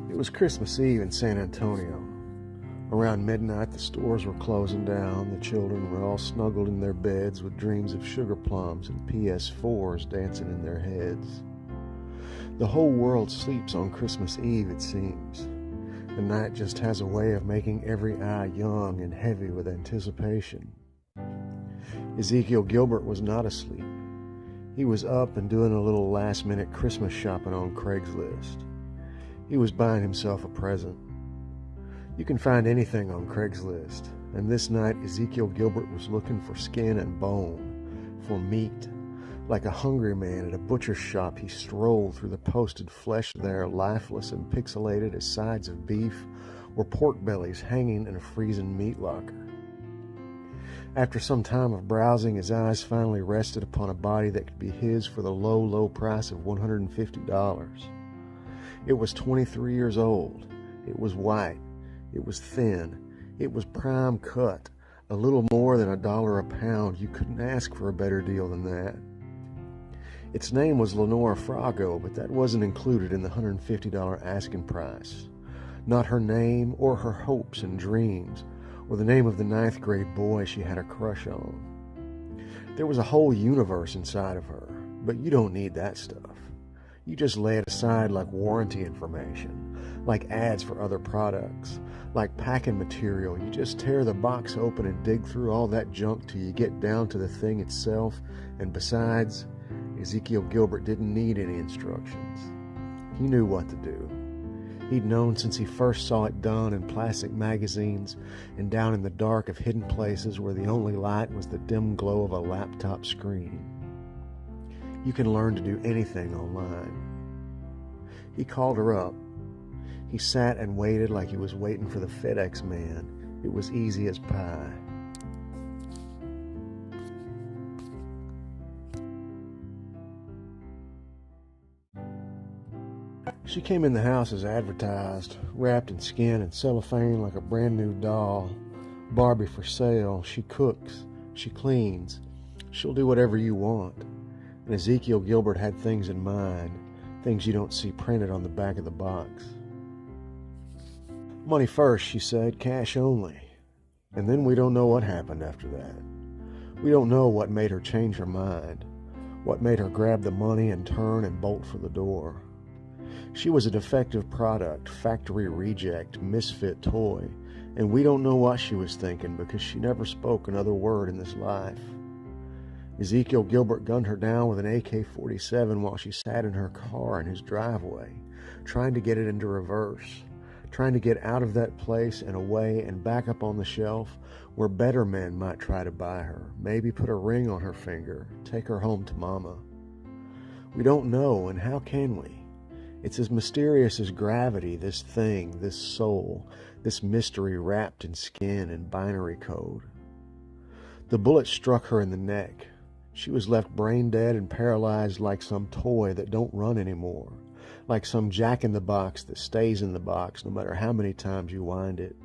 It was Christmas Eve in San Antonio. Around midnight, the stores were closing down. The children were all snuggled in their beds with dreams of sugar plums and PS4s dancing in their heads. The whole world sleeps on Christmas Eve, it seems. The night just has a way of making every eye young and heavy with anticipation. Ezekiel Gilbert was not asleep. He was up and doing a little last-minute Christmas shopping on Craigslist. He was buying himself a present. You can find anything on Craigslist, and this night Ezekiel Gilbert was looking for skin and bone, for meat. Like a hungry man at a butcher's shop, he strolled through the posted flesh there, lifeless and pixelated as sides of beef or pork bellies hanging in a freezing meat locker. After some time of browsing, his eyes finally rested upon a body that could be his for the low, low price of $150. It was 23 years old. It was white. It was thin. It was prime cut. A little more than $1 a pound. You couldn't ask for a better deal than that. Its name was Lenora Frago, but that wasn't included in the $150 asking price. Not her name or her hopes and dreams, or the name of the 9th grade boy she had a crush on. There was a whole universe inside of her, but you don't need that stuff. You just lay it aside like warranty information, like ads for other products, like packing material. You just tear the box open and dig through all that junk till you get down to the thing itself, and besides, Ezekiel Gilbert didn't need any instructions. He knew what to do. He'd known since he first saw it done in plastic magazines and down in the dark of hidden places where the only light was the dim glow of a laptop screen. You can learn to do anything online. He called her up. He sat and waited like he was waiting for the FedEx man. It was easy as pie. She came in the house as advertised, wrapped in skin and cellophane like a brand new doll. Barbie for sale. She cooks. She cleans. She'll do whatever you want. And Ezekiel Gilbert had things in mind, things you don't see printed on the back of the box. Money first, she said, cash only. And then we don't know what happened after that. We don't know what made her change her mind, what made her grab the money and turn and bolt for the door. She was a defective product, factory reject, misfit toy, and we don't know what she was thinking because she never spoke another word in this life. Ezekiel Gilbert gunned her down with an AK-47 while she sat in her car in his driveway, trying to get it into reverse, trying to get out of that place and away and back up on the shelf where better men might try to buy her, maybe put a ring on her finger, take her home to mama. We don't know, and how can we? It's as mysterious as gravity, this thing, this soul, this mystery wrapped in skin and binary code. The bullet struck her in the neck. She was left brain dead and paralyzed like some toy that don't run anymore, like some jack-in-the-box that stays in the box no matter how many times you wind it.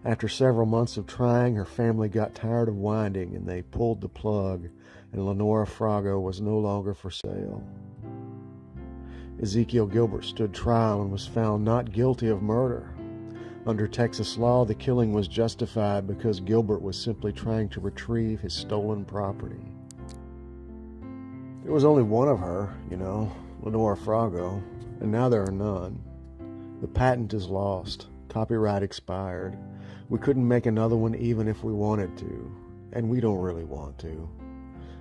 After several months of trying, her family got tired of winding and they pulled the plug, and Lenora Frago was no longer for sale. Ezekiel Gilbert stood trial and was found not guilty of murder. Under Texas law, the killing was justified because Gilbert was simply trying to retrieve his stolen property. There was only one of her, Lenora Frago, and now there are none. The patent is lost. Copyright expired. We couldn't make another one even if we wanted to, and we don't really want to.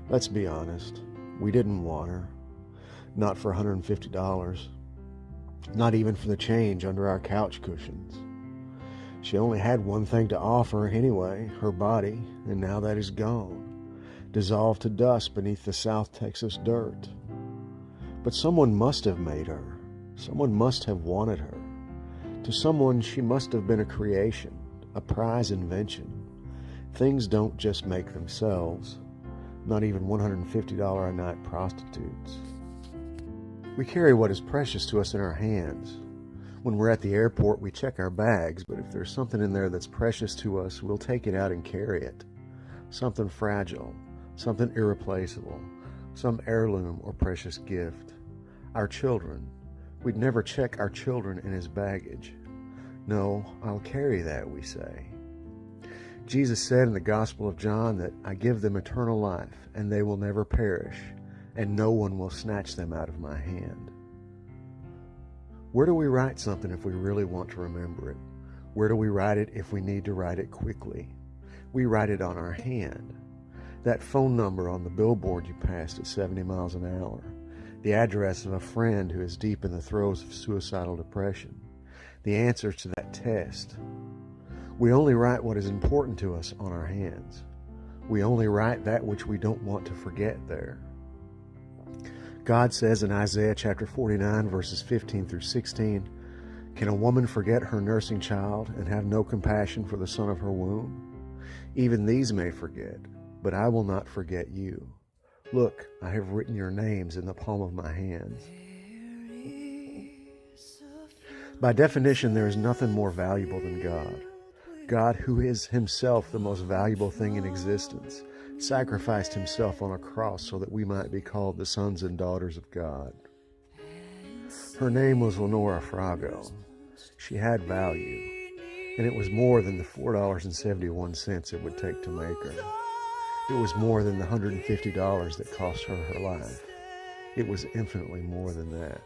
Let's be honest, we didn't want her. Not for $150. Not even for the change under our couch cushions. She only had one thing to offer anyway, her body, and now that is gone, dissolved to dust beneath the South Texas dirt. But someone must have made her. Someone must have wanted her. To someone, she must have been a creation, a prize invention. Things don't just make themselves, not even $150 a night prostitutes. We carry what is precious to us in our hands. When we're at the airport, we check our bags, but if there's something in there that's precious to us, we'll take it out and carry it. Something fragile, something irreplaceable, some heirloom or precious gift. Our children, We'd never check our children in his baggage. No, I'll carry that, we say. Jesus said in the Gospel of John that I give them eternal life, and they will never perish, and no one will snatch them out of my hand. Where do we write something if we really want to remember it? Where do we write it if we need to write it quickly? We write it on our hand. That phone number on the billboard you passed at 70 miles an hour. The address of a friend who is deep in the throes of suicidal depression. The answers to that test. We only write what is important to us on our hands. We only write that which we don't want to forget there. God says in Isaiah chapter 49, verses 15 through 16, "Can a woman forget her nursing child and have no compassion for the son of her womb? Even these may forget, but I will not forget you. Look, I have written your names in the palm of my hands." By definition, there is nothing more valuable than God. God, who is himself the most valuable thing in existence, sacrificed himself on a cross so that we might be called the sons and daughters of God. Her name was Lenora Frago. She had value, and it was more than the $4.71 it would take to make her. It was more than the $150 that cost her her life. It was infinitely more than that.